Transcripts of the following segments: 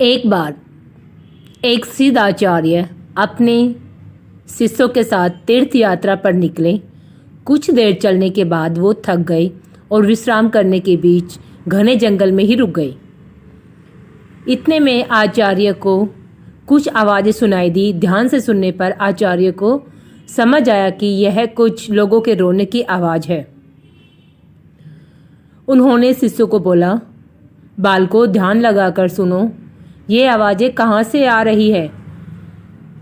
एक बार एक सिद्ध आचार्य अपने शिष्यों के साथ तीर्थ यात्रा पर निकले। कुछ देर चलने के बाद वो थक गए और विश्राम करने के बीच घने जंगल में ही रुक गए। इतने में आचार्य को कुछ आवाज़ें सुनाई दी। ध्यान से सुनने पर आचार्य को समझ आया कि यह कुछ लोगों के रोने की आवाज़ है। उन्होंने शिष्यों को बोला, बालकों, ध्यान लगाकर सुनो, ये आवाज़ें कहाँ से आ रही है।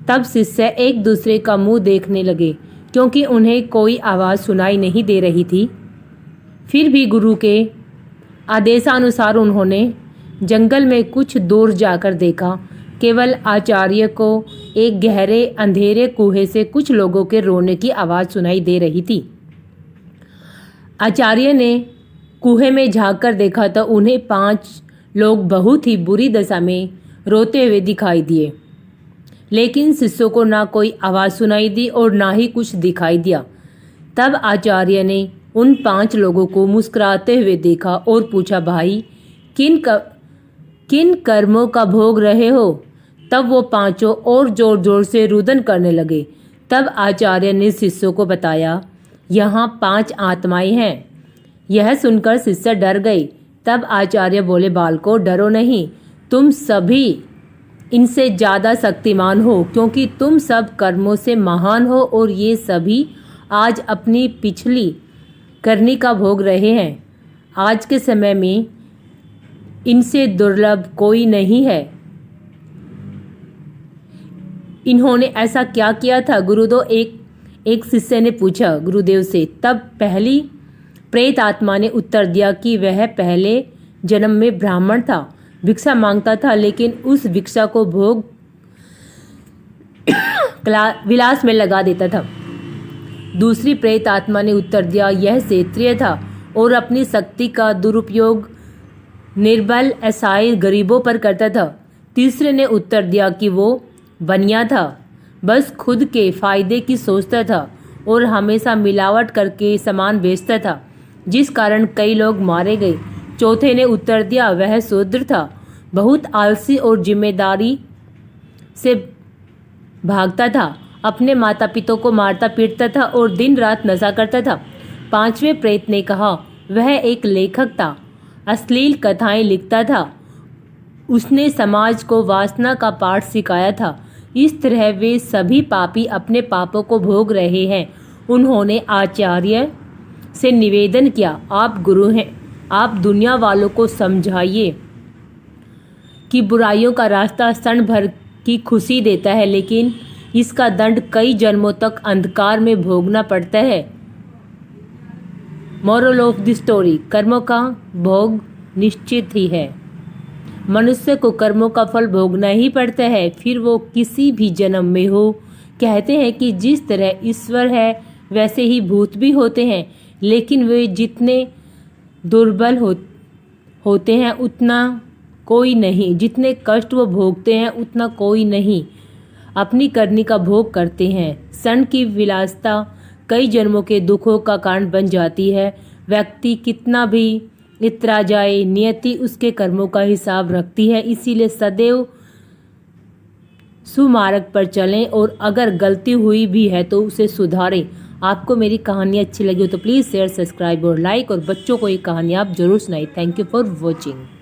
तब शिष्य एक दूसरे का मुंह देखने लगे, क्योंकि उन्हें कोई आवाज़ सुनाई नहीं दे रही थी। फिर भी गुरु के आदेशानुसार उन्होंने जंगल में कुछ दूर जाकर देखा। केवल आचार्य को एक गहरे अंधेरे कुएं से कुछ लोगों के रोने की आवाज़ सुनाई दे रही थी। आचार्य ने कुएं में झांककर देखा तो उन्हें 5 लोग बहुत ही बुरी दशा में रोते हुए दिखाई दिए, लेकिन शिष्यों को ना कोई आवाज़ सुनाई दी और ना ही कुछ दिखाई दिया। तब आचार्य ने उन 5 लोगों को मुस्कुराते हुए देखा और पूछा, भाई, किन कर्मों का भोग रहे हो। तब वो 5 और जोर जोर से रुदन करने लगे। तब आचार्य ने शिष्यों को बताया, यहाँ 5 आत्माएं हैं। यह सुनकर शिष्य डर गए। तब आचार्य बोले, बालकों, डरो नहीं, तुम सभी इनसे ज़्यादा शक्तिमान हो, क्योंकि तुम सब कर्मों से महान हो और ये सभी आज अपनी पिछली करनी का भोग रहे हैं। आज के समय में इनसे दुर्लभ कोई नहीं है। इन्होंने ऐसा क्या किया था गुरुदेव, एक शिष्य ने पूछा गुरुदेव से। तब पहली प्रेत आत्मा ने उत्तर दिया कि वह पहले जन्म में ब्राह्मण था, भिक्षा मांगता था, लेकिन उस भिक्षा को भोग विलास में लगा देता था। दूसरी प्रेत आत्मा ने उत्तर दिया, यह क्षेत्रीय था और अपनी शक्ति का दुरुपयोग निर्बल असहाय गरीबों पर करता था। तीसरे ने उत्तर दिया कि वो बनिया था, बस खुद के फायदे की सोचता था और हमेशा मिलावट करके सामान बेचता था, जिस कारण कई लोग मारे गए। चौथे ने उत्तर दिया, वह शूद्र था, बहुत आलसी और जिम्मेदारी से भागता था, अपने माता पिता को मारता पीटता था और दिन रात नशा करता था। 5वें प्रेत ने कहा, वह एक लेखक था, अश्लील कथाएं लिखता था, उसने समाज को वासना का पाठ सिखाया था। इस तरह वे सभी पापी अपने पापों को भोग रहे हैं। उन्होंने आचार्य से निवेदन किया, आप गुरु हैं, आप दुनिया वालों को समझाइए कि बुराइयों का रास्ता क्षण भर की खुशी देता है, लेकिन इसका दंड कई जन्मों तक अंधकार में भोगना पड़ता है। मोरल ऑफ द स्टोरी, कर्मों का भोग निश्चित ही है। मनुष्य को कर्मों का फल भोगना ही पड़ता है, फिर वो किसी भी जन्म में हो। कहते हैं कि जिस तरह ईश्वर है वैसे ही भूत भी होते हैं, लेकिन वे जितने दुर्बल होते हैं उतना कोई नहीं, जितने कष्ट वो भोगते हैं उतना कोई नहीं। अपनी करनी का भोग करते हैं। क्षण की विलासता कई जन्मों के दुखों का कारण बन जाती है। व्यक्ति कितना भी इतरा जाए, नियति उसके कर्मों का हिसाब रखती है। इसीलिए सदैव सुमार्ग पर चलें और अगर गलती हुई भी है तो उसे सुधारें। आपको मेरी कहानी अच्छी लगी हो तो प्लीज़ शेयर, सब्सक्राइब और लाइक, और बच्चों को ये कहानी आप जरूर सुनाइए। Thank you for watching.